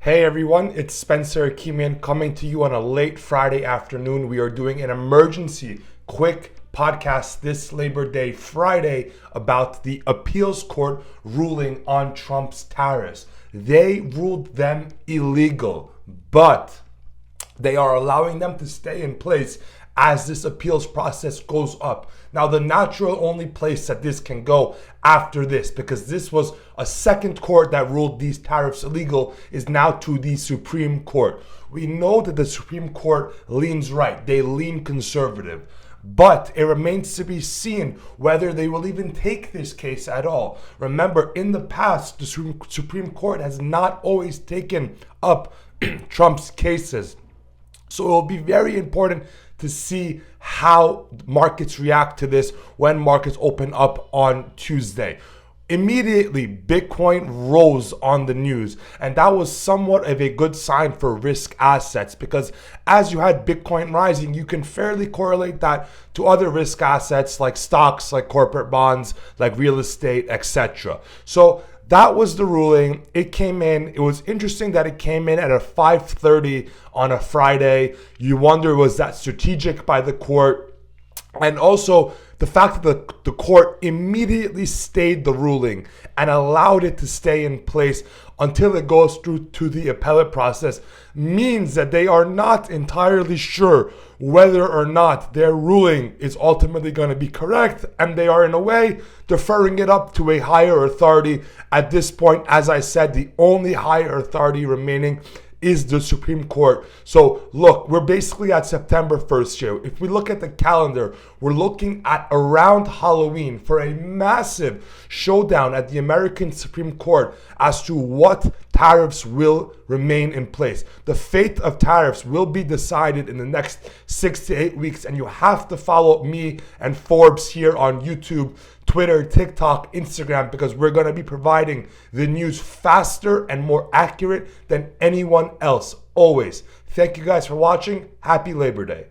Hey everyone, it's Spencer Hakimian coming to you on a late Friday afternoon. We are doing an emergency quick podcast this Labor Day Friday about the appeals court ruling on Trump's tariffs. They ruled them illegal, but they are allowing them to stay in place as this appeals process goes up. Now, the natural only place that this can go after this, because this was a second court that ruled these tariffs illegal, is now to the Supreme Court. We know that the Supreme Court leans right, they lean conservative. But it remains to be seen whether they will even take this case at all. Remember, in the past, the Supreme Court has not always taken up Trump's cases. So it will be very important to see how markets react to this when markets open up on Tuesday. Immediately, Bitcoin rose on the news, and that was somewhat of a good sign for risk assets because as you had Bitcoin rising, you can fairly correlate that to other risk assets like stocks, like corporate bonds, like real estate, etc. So that was the ruling. It came in. It was interesting that it came in at a 5:30 on a Friday. You wonder, was that strategic by the court? And also the fact that the court immediately stayed the ruling and allowed it to stay in place until it goes through to the appellate process means that they are not entirely sure whether or not their ruling is ultimately going to be correct, and they are in a way deferring it up to a higher authority. At this point, as I said, the only higher authority remaining is the Supreme Court. So look, we're basically at September 1st here. If we look at the calendar, we're looking at around Halloween for a massive showdown at the American Supreme Court as to what tariffs will remain in place. The fate of tariffs will be decided in the next 6 to 8 weeks, and you have to follow me and Forbes here on YouTube, Twitter, TikTok, Instagram, because we're going to be providing the news faster and more accurate than anyone else, always. Thank you guys for watching. Happy Labor Day.